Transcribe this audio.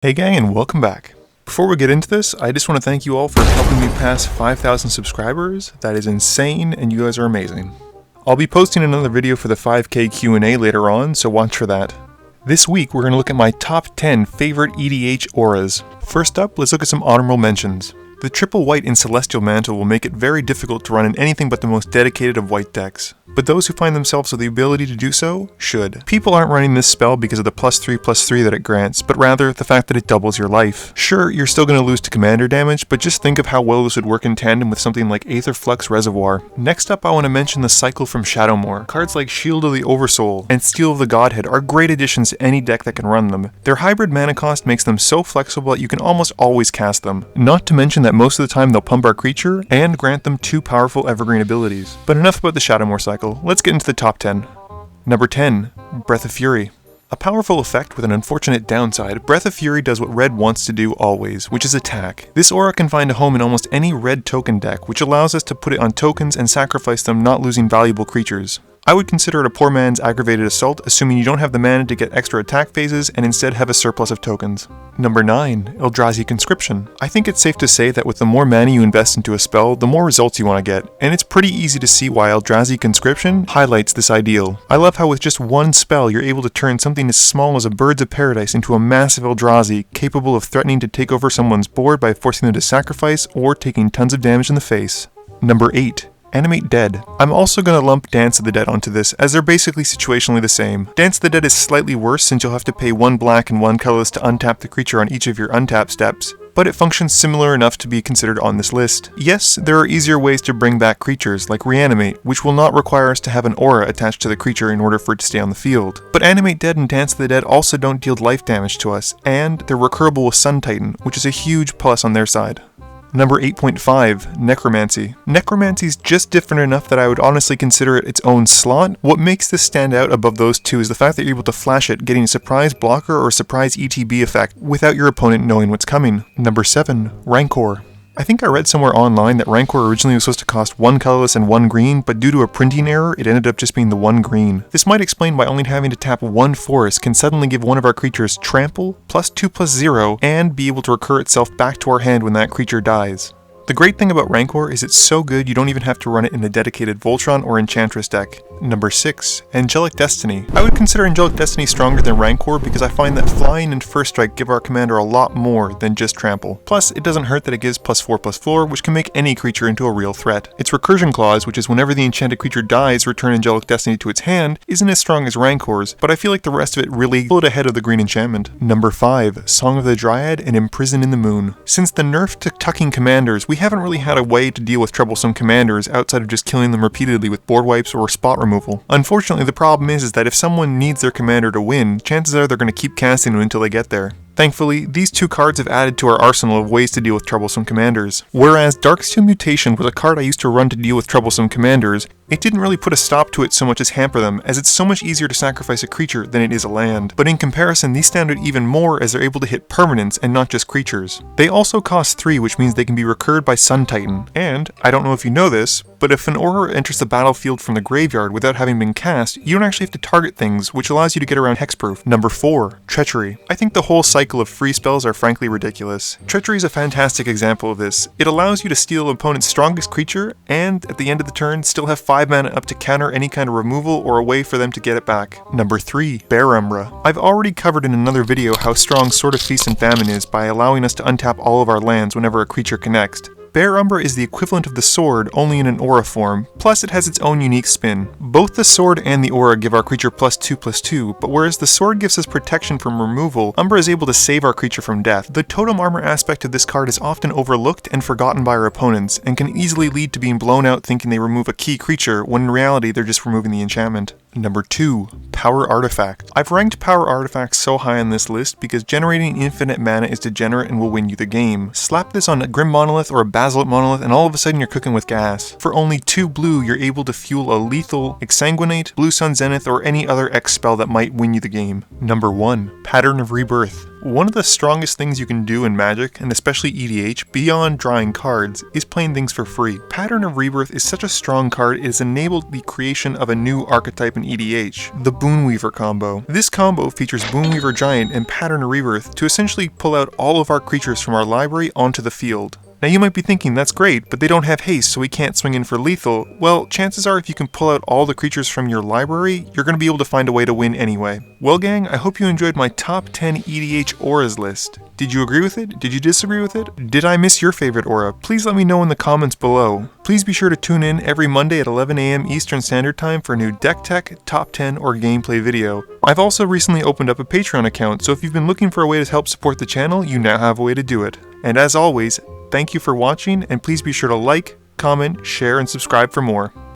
Hey gang, and welcome back. Before we get into this, I just want to thank you all for helping me pass 5,000 subscribers. That is insane, and you guys are amazing. I'll be posting another video for the 5K Q&A later on, so watch for that. This week, we're going to look at my top 10 favorite EDH auras. First up, let's look at some honorable mentions. The triple white in Celestial Mantle will make it very difficult to run in anything but the most dedicated of white decks. But those who find themselves with the ability to do so, should. People aren't running this spell because of the +3/+3 that it grants, but rather the fact that it doubles your life. Sure, you're still going to lose to commander damage, but just think of how well this would work in tandem with something like Aetherflux Reservoir. Next up, I want to mention the cycle from Shadowmoor. Cards like Shield of the Oversoul and Steel of the Godhead are great additions to any deck that can run them. Their hybrid mana cost makes them so flexible that you can almost always cast them. Not to mention that most of the time they'll pump our creature and grant them 2 powerful evergreen abilities. But enough about the Shadowmoor cycle. Let's get into the top 10. Number 10, Breath of Fury. A powerful effect with an unfortunate downside, Breath of Fury does what red wants to do always, which is attack. This aura can find a home in almost any red token deck, which allows us to put it on tokens and sacrifice them, not losing valuable creatures. I would consider it a poor man's aggravated assault, assuming you don't have the mana to get extra attack phases and instead have a surplus of tokens. Number 9, Eldrazi Conscription. I think it's safe to say that with the more mana you invest into a spell, the more results you want to get, and it's pretty easy to see why Eldrazi Conscription highlights this ideal. I love how with just one spell you're able to turn something as small as a Birds of Paradise into a massive Eldrazi, capable of threatening to take over someone's board by forcing them to sacrifice or taking tons of damage in the face. Number 8. Animate Dead. I'm also going to lump Dance of the Dead onto this, as they're basically situationally the same. Dance of the Dead is slightly worse since you'll have to pay 1 black and 1 colorless to untap the creature on each of your untap steps, but it functions similar enough to be considered on this list. Yes, there are easier ways to bring back creatures, like Reanimate, which will not require us to have an aura attached to the creature in order for it to stay on the field. But Animate Dead and Dance of the Dead also don't deal life damage to us, and they're recurable with Sun Titan, which is a huge plus on their side. Number 8.5, Necromancy. Necromancy's just different enough that I would honestly consider it its own slot. What makes this stand out above those two is the fact that you're able to flash it, getting a surprise blocker or a surprise ETB effect without your opponent knowing what's coming. Number 7, Rancor. I think I read somewhere online that Rancor originally was supposed to cost 1 colorless and 1 green, but due to a printing error, it ended up just being the 1 green. This might explain why only having to tap 1 forest can suddenly give one of our creatures trample, +2/+0, and be able to recur itself back to our hand when that creature dies. The great thing about Rancor is it's so good you don't even have to run it in a dedicated Voltron or Enchantress deck. Number 6, Angelic Destiny. I would consider Angelic Destiny stronger than Rancor because I find that Flying and First Strike give our commander a lot more than just Trample. Plus, it doesn't hurt that it gives +4/+4, which can make any creature into a real threat. Its Recursion Clause, which is whenever the enchanted creature dies, return Angelic Destiny to its hand, isn't as strong as Rancor's, but I feel like the rest of it really pulled ahead of the green enchantment. Number 5, Song of the Dryad and Imprison in the Moon. Since the nerf to tucking commanders, we haven't really had a way to deal with troublesome commanders outside of just killing them repeatedly with board wipes or spot removal. Unfortunately, the problem is that if someone needs their commander to win, chances are they're going to keep casting them until they get there. Thankfully, these two cards have added to our arsenal of ways to deal with troublesome commanders. Whereas Darksteel Mutation was a card I used to run to deal with troublesome commanders, it didn't really put a stop to it so much as hamper them, as it's so much easier to sacrifice a creature than it is a land. But in comparison, these stand out even more as they're able to hit permanents and not just creatures. They also cost 3, which means they can be recurred by Sun Titan. And, I don't know if you know this, but if an aura enters the battlefield from the graveyard without having been cast, you don't actually have to target things, which allows you to get around hexproof. Number 4, Treachery. I think the whole cycle of free spells are frankly ridiculous. Treachery is a fantastic example of this. It allows you to steal an opponent's strongest creature, and at the end of the turn, still have 5 mana up to counter any kind of removal or a way for them to get it back. Number 3, Bear Umbra. I've already covered in another video how strong Sword of Feast and Famine is by allowing us to untap all of our lands whenever a creature connects. Bear Umbra is the equivalent of the sword, only in an aura form, plus it has its own unique spin. Both the sword and the aura give our creature +2/+2, but whereas the sword gives us protection from removal, Umbra is able to save our creature from death. The totem armor aspect of this card is often overlooked and forgotten by our opponents, and can easily lead to being blown out thinking they remove a key creature, when in reality they're just removing the enchantment. Number 2, Power Artifact. I've ranked Power Artifacts so high on this list because generating infinite mana is degenerate and will win you the game. Slap this on a Grim Monolith or a Basilisk Monolith and all of a sudden you're cooking with gas. For only 2 blue, you're able to fuel a lethal Exsanguinate, Blue Sun Zenith, or any other X spell that might win you the game. Number 1, Pattern of Rebirth. One of the strongest things you can do in Magic, and especially EDH, beyond drawing cards, is playing things for free. Pattern of Rebirth is such a strong card, it has enabled the creation of a new archetype in EDH, the Boonweaver combo. This combo features Boonweaver Giant and Pattern of Rebirth to essentially pull out all of our creatures from our library onto the field. Now you might be thinking, that's great, but they don't have haste, so we can't swing in for lethal. Well, chances are if you can pull out all the creatures from your library, you're going to be able to find a way to win anyway. Well gang, I hope you enjoyed my top 10 EDH Auras list. Did you agree with it? Did you disagree with it? Did I miss your favorite aura? Please let me know in the comments below. Please be sure to tune in every Monday at 11 AM Eastern Standard Time for a new deck tech, top 10, or gameplay video. I've also recently opened up a Patreon account, so if you've been looking for a way to help support the channel, you now have a way to do it. And as always, thank you for watching, and please be sure to like, comment, share, and subscribe for more.